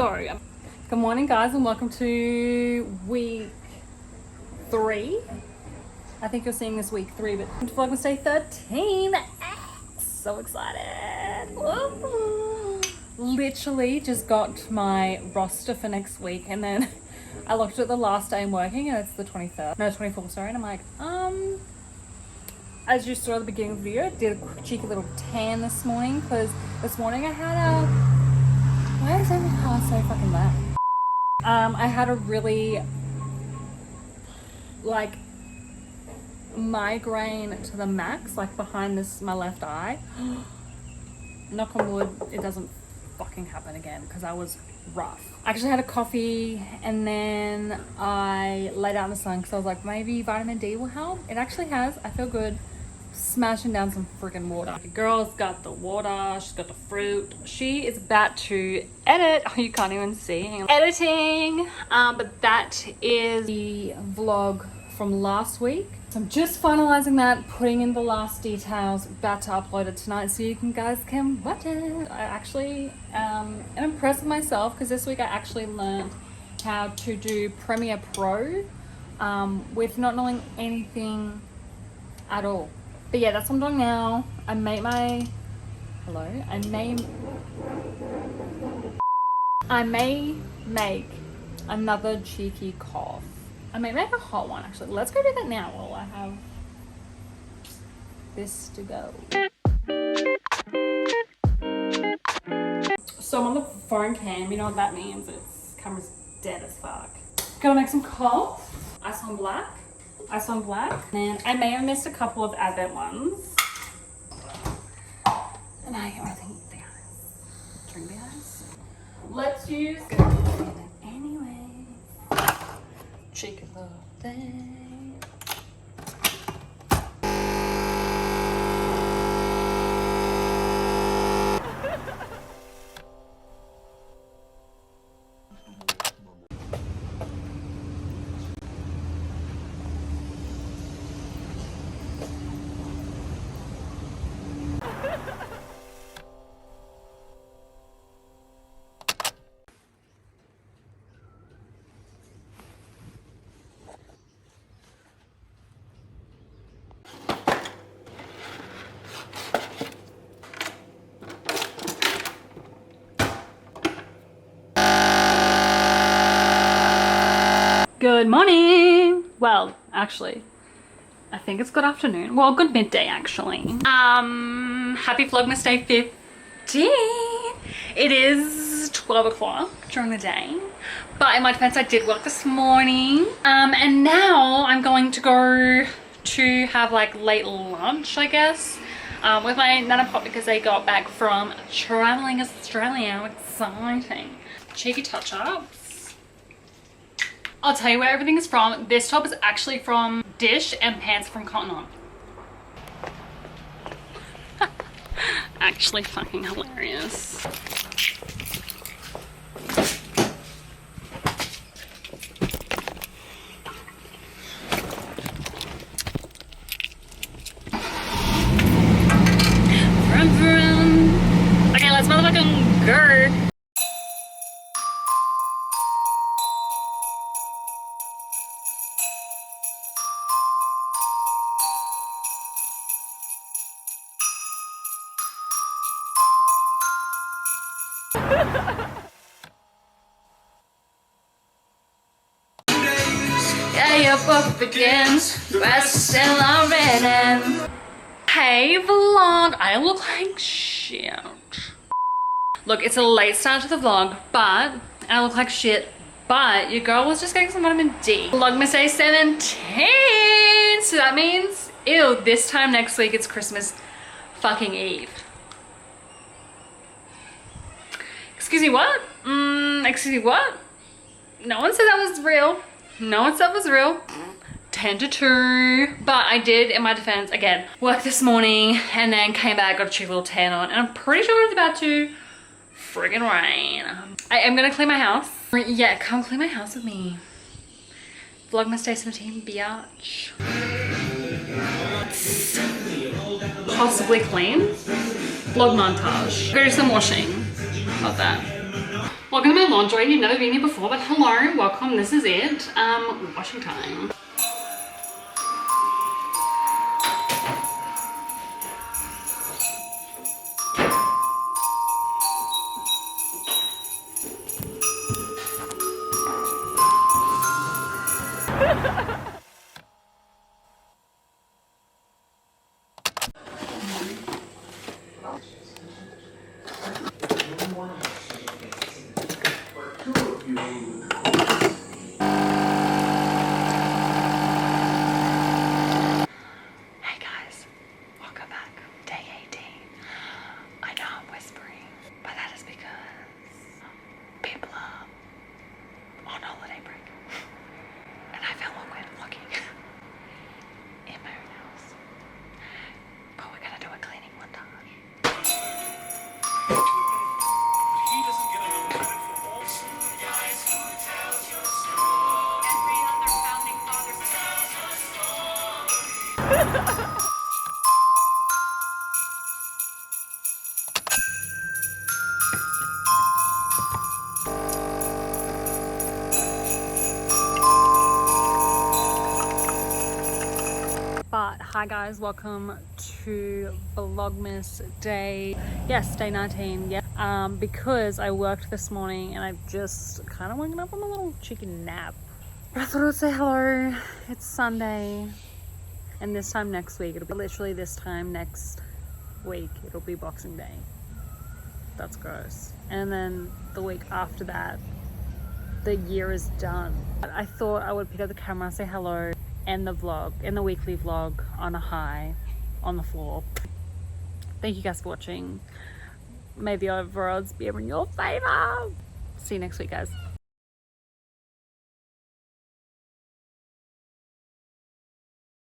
So, good morning guys and welcome to week 3. I think you're seeing this week 3, but to Vlogmas Day 13. So excited. Woo. Literally just got my roster for next week and then I looked at the last day I'm working and it's the 23rd. No, 24th, sorry. And I'm like, as you saw at the beginning of the video, I did a cheeky little tan this morning because this morning I had a... Why is every car so fucking loud? I had a really, like, migraine to the max, like behind my left eye. Knock on wood, it doesn't fucking happen again because I was rough. I actually had a coffee and then I laid out in the sun because I was like, maybe vitamin D will help. It actually has. I feel good. Smashing down some freaking water. The girl's got the water, she's got the fruit. She is about to edit. Oh, you can't even see. Hang on. Editing. But that is the vlog from last week. So I'm just finalizing that, putting in the last details, about to upload it tonight so you guys can watch it. I actually am impressed with myself because this week I actually learned how to do Premiere Pro with not knowing anything at all. But yeah, that's what I'm doing now. I may make another cheeky cough. I may make a hot one actually. Let's go do that now while I have this to go. So I'm on the phone cam, you know what that means? It's camera's dead as fuck. Gotta make some cough. Ice on black. Ice on black. And I may have missed a couple of Advent ones. And I only think the ice. Drink the ice. Let's use anyway. Cheek of the thing. Good morning. Well, actually, I think it's good afternoon. Well, good midday actually. Happy Vlogmas Day 15. It is 12 o'clock during the day, but in my defense, I did work this morning. And now I'm going to go to have like late lunch, I guess, with my nana pop because they got back from traveling Australia. Exciting. Cheeky touch ups. I'll tell you where everything is from. This top is actually from Dish and pants from Cotton On. Actually fucking hilarious. Vroom, vroom. Okay, let's motherfucking go. Yeah, you're up against West Lorraine. Hey vlog, I look like shit. Look, it's a late start to the vlog, but I look like shit. But your girl was just getting some vitamin D. Vlogmas Day 17. So that means, ew, this time next week it's Christmas fucking Eve. Excuse me, what? Excuse me, what? No one said that was real. No one said it was real. 10 to 2. But I did, in my defense, again, work this morning and then came back, got a cheap little tan on, and I'm pretty sure it's about to friggin' rain. I am gonna clean my house. Yeah, come clean my house with me. Vlogmas Day 17, biatch. Possibly clean. Vlog montage. Go do some washing. Love that. Welcome to my laundry. You've never been here before, but hello, welcome. This is it. Washing time. Hey guys, welcome back. Day 18. I know I'm whispering, but that is because people are on holiday break. And I feel awkward vlogging in my own house. But we're gonna do a cleaning montage. He doesn't get enough credit for all the guys who tells your story. Every other founding father tells your story. But hi guys, welcome to VLOGMAS day, yes, day 19, yeah. Because I worked this morning and I've just kind of woken up from a little chicken nap. But I thought I would say hello. It's Sunday, and this time next week, it'll be literally this time next week, it'll be Boxing Day. That's gross. And then the week after that, the year is done. But I thought I would pick up the camera, say hello, end the vlog, end the weekly vlog on a high, on the floor. Thank you guys for watching. May the odds be ever in your favor. See you next week, guys.